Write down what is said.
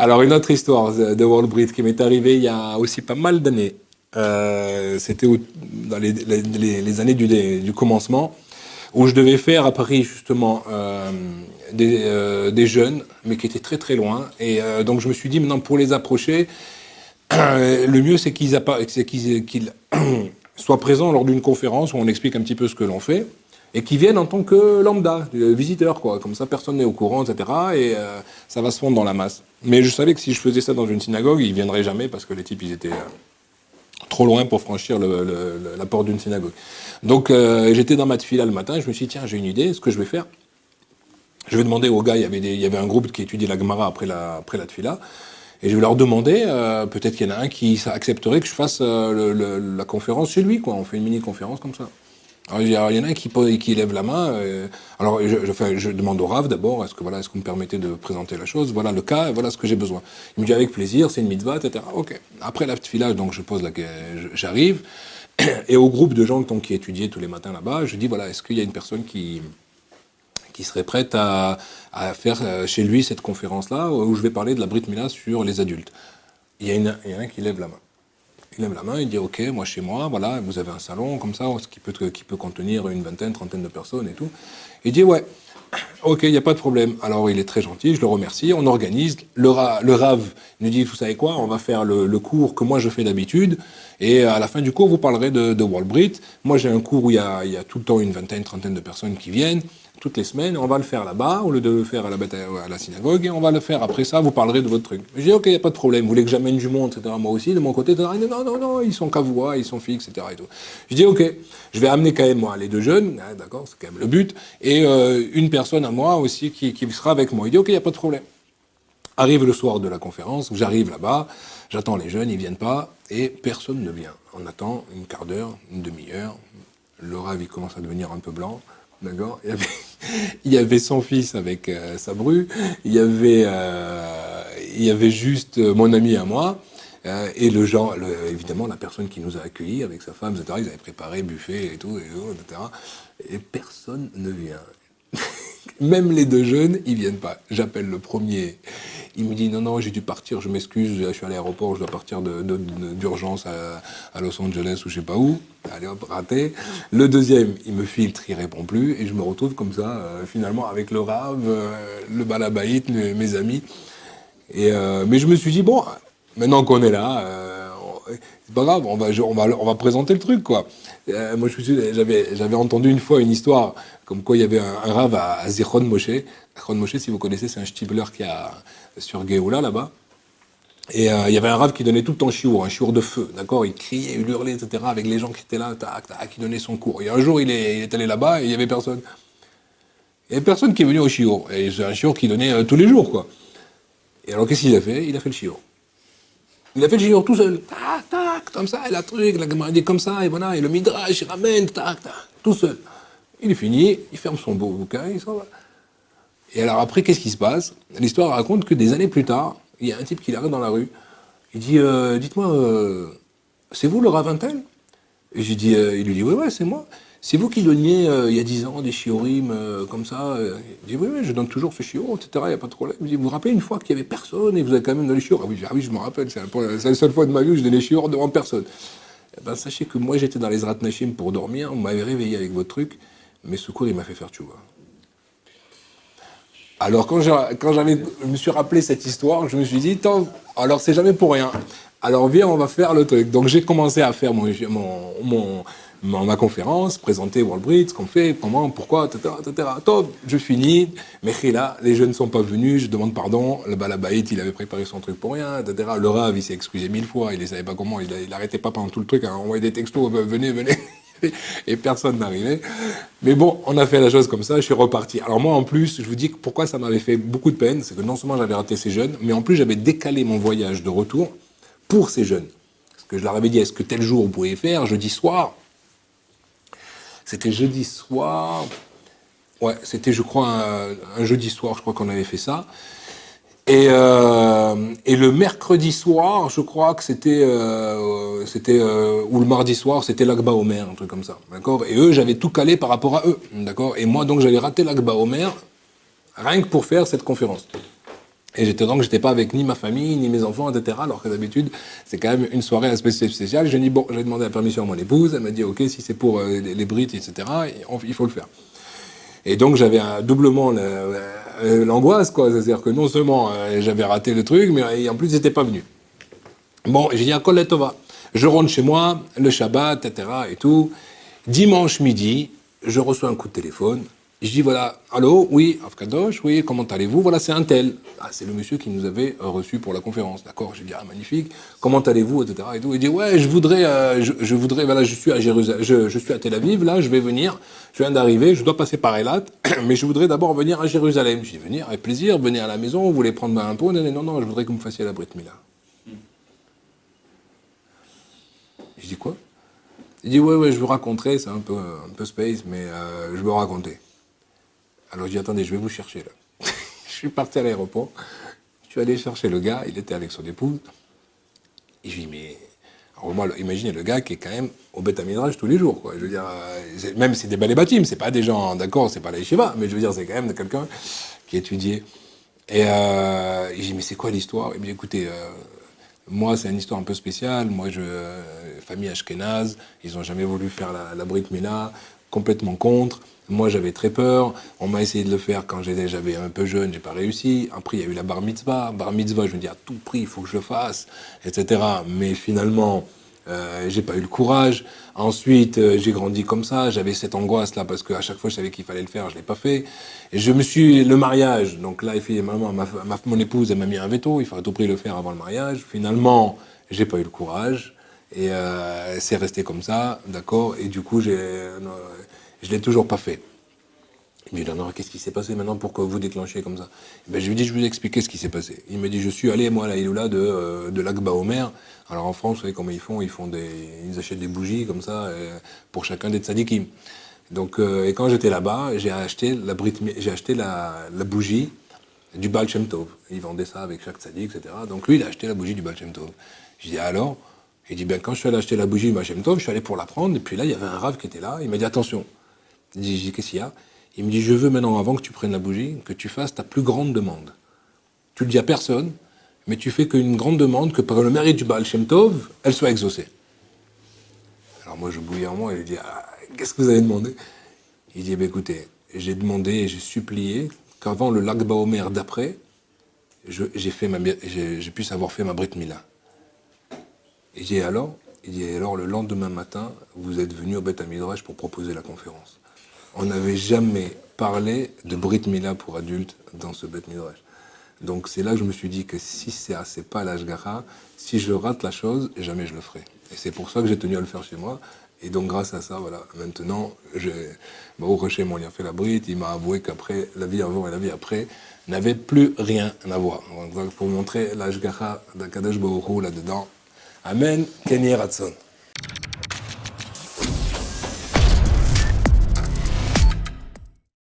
Alors, une autre histoire de Wallbreed qui m'est arrivée il y a aussi pas mal d'années. C'était dans les années du commencement, où je devais faire à Paris, justement, des jeunes, mais qui étaient très très loin. Et donc, je me suis dit, maintenant, pour les approcher, le mieux, c'est qu'ils soient présents lors d'une conférence où on explique un petit peu ce que l'on fait et qu'ils viennent en tant que lambda, visiteurs, quoi. Comme ça, personne n'est au courant, etc. Et ça va se fondre dans la masse. Mais je savais que si je faisais ça dans une synagogue, ils viendraient jamais parce que les types, ils étaient trop loin pour franchir la porte d'une synagogue. Donc, j'étais dans ma tefila le matin et je me suis dit, tiens, j'ai une idée, ce que je vais faire. Je vais demander aux gars, il y avait un groupe qui étudiait la Gemara après la tefila. Et je vais leur demander, peut-être qu'il y en a un qui accepterait que je fasse la conférence chez lui, quoi. On fait une mini-conférence comme ça. Alors, il y en a un qui lève la main. Alors, je demande au Rav d'abord, est-ce que vous me permettez de présenter la chose? Voilà le cas, voilà ce que j'ai besoin. Il me dit avec plaisir, c'est une mitzvah, etc. Ok. Après la petite filage, donc j'arrive. Et au groupe de gens qui étudiaient tous les matins là-bas, je dis voilà, est-ce qu'il y a une personne qui serait prête à faire chez lui cette conférence-là, où je vais parler de la Brit Mila sur les adultes. Il y en a un qui lève la main. Il lève la main, il dit ok, moi chez moi, voilà, vous avez un salon comme ça, qui peut contenir une vingtaine, trentaine de personnes et tout. Il dit ouais, ok, il n'y a pas de problème. Alors il est très gentil, je le remercie, on organise. Le Rav nous dit, vous savez quoi, on va faire le cours que moi je fais d'habitude, et à la fin du cours, vous parlerez de Wallbrit. Moi j'ai un cours où il y a tout le temps une vingtaine, trentaine de personnes qui viennent, toutes les semaines, on va le faire là-bas, au lieu de le faire à la synagogue, et on va le faire après ça, vous parlerez de votre truc. Je dis, ok, il n'y a pas de problème, vous voulez que j'amène du monde, etc. Moi aussi, de mon côté, non, non, non, ils sont cavois, ils sont fixes, etc. Et tout. Je dis, ok, je vais amener quand même, moi, les deux jeunes, hein, d'accord, c'est quand même le but, et une personne à moi aussi qui sera avec moi. Il dit, ok, il n'y a pas de problème. Arrive le soir de la conférence, j'arrive là-bas, j'attends les jeunes, ils viennent pas, et personne ne vient. On attend une quart d'heure, une demi-heure, le Rav, il commence à devenir un peu blanc. D'accord. Il y avait son fils avec sa bru. Il y avait juste mon ami à moi. Et évidemment, la personne qui nous a accueillis avec sa femme, etc. Ils avaient préparé buffet et tout, etc. Et personne ne vient. Même les deux jeunes, ils viennent pas. J'appelle le premier. Il me dit non, non, j'ai dû partir, je m'excuse, je suis à l'aéroport, je dois partir d'urgence à Los Angeles ou je sais pas où. Allez hop, raté. Le deuxième, il me filtre, il répond plus, et je me retrouve comme ça, finalement, avec le Rav, le Balabaït, mes amis. Mais je me suis dit, bon, maintenant qu'on est là, c'est pas grave, on va présenter le truc, quoi. Moi, j'avais entendu une fois une histoire, comme quoi il y avait un Rav à Zichron Moshe. Zichron Moshe, si vous connaissez, c'est un shtibler qui a sur Géoula, là-bas. Et il y avait un Rav qui donnait tout le temps un chiour de feu, d'accord. Il criait, il hurlait, etc., avec les gens qui étaient là, tac, tac, qui donnaient son cours. Et un jour, il est allé là-bas et il y avait personne. Il y avait personne qui est venu au chiour. Et c'est un chiour qui donnait tous les jours, quoi. Et alors, qu'est-ce qu'il a fait? Il a fait le chiour. Il a fait le chiour tout seul. Tac, tac, comme ça, et la truc, la gamme dit comme ça, et voilà, et le midrash, il ramène, tac, tac, tout seul. Il est fini, il ferme son beau bouquin, il s'en va. Et alors après, qu'est-ce qui se passe? L'histoire raconte que des années plus tard, il y a un type qui l'arrête dans la rue. Il dit, dites-moi, c'est vous le Ravintel? Et il lui dit, ouais, ouais, c'est moi. C'est vous qui donniez, il y a 10 ans, des chiorim comme ça. Il dit, oui, oui, je donne toujours ce chiot, etc., il n'y a pas de problème. Il dit, vous vous rappelez une fois qu'il n'y avait personne et vous avez quand même donné les chiots? Ah oui, je me rappelle, c'est la seule fois de ma vie où je donnais les chiots devant personne. Eh ben, sachez que moi, j'étais dans les Zrat Nashim pour dormir, vous m'avez réveillé avec votre truc, mais ce cours, il m'a fait faire tchouva. Alors, je me suis rappelé cette histoire, je me suis dit, tant, alors c'est jamais pour rien. Alors, viens, on va faire le truc. Donc, j'ai commencé à faire ma conférence, présenter Wallbreed, ce qu'on fait, comment, pourquoi, etc., etc. Top, je finis. Mais là, les jeunes ne sont pas venus, je demande pardon. Le Balabaït, il avait préparé son truc pour rien, etc. Le Rav, il s'est excusé 1000 fois, il ne savait pas comment, il n'arrêtait pas pendant tout le truc à envoyer des textos, venez, venez. Et personne n'arrivait. Mais bon, on a fait la chose comme ça, je suis reparti. Alors moi, en plus, je vous dis pourquoi ça m'avait fait beaucoup de peine, c'est que non seulement j'avais raté ces jeunes, mais en plus j'avais décalé mon voyage de retour pour ces jeunes. Parce que je leur avais dit, est-ce que tel jour vous pouvez faire, jeudi soir? C'était jeudi soir. Ouais, c'était, je crois, un jeudi soir, je crois qu'on avait fait ça. Et le mercredi soir, je crois que ou le mardi soir, c'était l'Akba Omer, un truc comme ça, d'accord. Et eux, j'avais tout calé par rapport à eux, d'accord. Et moi, donc, j'avais raté l'Akba Omer, rien que pour faire cette conférence. Et j'étais pas avec ni ma famille, ni mes enfants, etc. Alors que d'habitude, c'est quand même une soirée assez spéciale. J'ai dit, bon, j'ai demandé la permission à mon épouse. Elle m'a dit, OK, si c'est pour les brites, etc., il faut le faire. Et donc, j'avais doublement l'angoisse, quoi. C'est-à-dire que non seulement j'avais raté le truc, mais en plus, ils n'étaient pas venus. Bon, j'ai dit à Coletova. Je rentre chez moi, le Shabbat, etc. et tout. Dimanche midi, je reçois un coup de téléphone. Je dis voilà, allô, oui, Afkadosh, oui, comment allez-vous? Voilà, c'est un tel. Ah, c'est le monsieur qui nous avait reçu pour la conférence, d'accord? J'ai dit ah magnifique. Comment allez-vous, etc. Et tout. Il dit ouais, je voudrais, voilà, je suis à Jérusalem, je suis à Tel Aviv, là, je vais venir. Je viens d'arriver, je dois passer par Elat, mais je voudrais d'abord venir à Jérusalem. Je dis venir avec plaisir, venez à la maison, vous voulez prendre un pot? Non, non, non, je voudrais que vous me fassiez la Brit Mila. Je dis quoi? Il dit ouais, je vous raconterai, c'est un peu space, mais je vais vous raconter. Alors je dis attendez, je vais vous chercher là. Je suis parti à l'aéroport, je suis allé chercher le gars, il était avec son épouse. Et je lui dis mais alors moi, imaginez le gars qui est quand même au Beth Midrash tous les jours, quoi. Je veux dire, même si c'est des balais bâtiments, c'est pas des gens, d'accord, c'est pas la yeshiva, mais je veux dire, c'est quand même quelqu'un qui étudiait. Et je dis mais c'est quoi l'histoire? Il me dit écoutez. Moi, c'est une histoire un peu spéciale. Moi, famille Ashkenaz, ils n'ont jamais voulu faire la Brit Mila, complètement contre. Moi, j'avais très peur. On m'a essayé de le faire quand j'avais un peu jeune, j'ai pas réussi. Après, il y a eu la Bar Mitzvah. Bar Mitzvah, je me dis à tout prix, il faut que je le fasse, etc. Mais finalement, j'ai pas eu le courage. Ensuite, j'ai grandi comme ça. J'avais cette angoisse là parce qu'à chaque fois, je savais qu'il fallait le faire, je l'ai pas fait. Et le mariage. Donc là, mon épouse, elle m'a mis un veto. Il faut à tout prix le faire avant le mariage. Finalement, j'ai pas eu le courage. Et c'est resté comme ça, d'accord. Et du coup, je l'ai toujours pas fait. Il me dit, non, qu'est-ce qui s'est passé maintenant pour que vous déclenchiez comme ça? Ben, je lui dis, je vais vous expliquer ce qui s'est passé. Il me dit, je suis allé, moi, à la Iloula de l'Akba Omer. Alors en France, vous savez comment ils font? Ils achètent des bougies comme ça pour chacun des tzadikim. Donc, et quand j'étais là-bas, j'ai acheté la bougie du Baal Shem Tov. Ils vendaient ça avec chaque tzadik, etc. Donc lui, il a acheté la bougie du Baal Shem Tov. Je dis, alors? Il dit, ben, quand je suis allé acheter la bougie du Baal Shem Tov, je suis allé pour la prendre, et puis là, il y avait un rave qui était là. Il m'a dit, attention. Je dis, qu'est-ce qu'il y a? Il me dit, je veux maintenant, avant que tu prennes la bougie, que tu fasses ta plus grande demande. Tu le dis à personne, mais tu fais qu'une grande demande, que par le mérite du Baal Shem Tov, elle soit exaucée. Alors moi, je bouillais en moi et je dis, ah, qu'est-ce que vous avez demandé? Il dit, eh bien, écoutez, j'ai demandé et j'ai supplié qu'avant le Lag Baomer d'après, j'ai pu savoir faire ma Brit Mila. Et j'ai alors, il dit, alors le lendemain matin, vous êtes venu au Beth Midrash pour proposer la conférence. On n'avait jamais parlé de Brit Mila pour adultes dans ce Beth Midrash. Donc c'est là que je me suis dit que si c'est pas l'Ashgacha, si je rate la chose, jamais je le ferai. Et c'est pour ça que j'ai tenu à le faire chez moi. Et donc grâce à ça, voilà, maintenant, au Rocher, on lui a fait la Brit, il m'a avoué qu'après, la vie avant et la vie après n'avaient plus rien à voir. Donc pour montrer l'Ashgacha d'Akadosh Baruch Hu là-dedans. Amen, Kenny Ratson.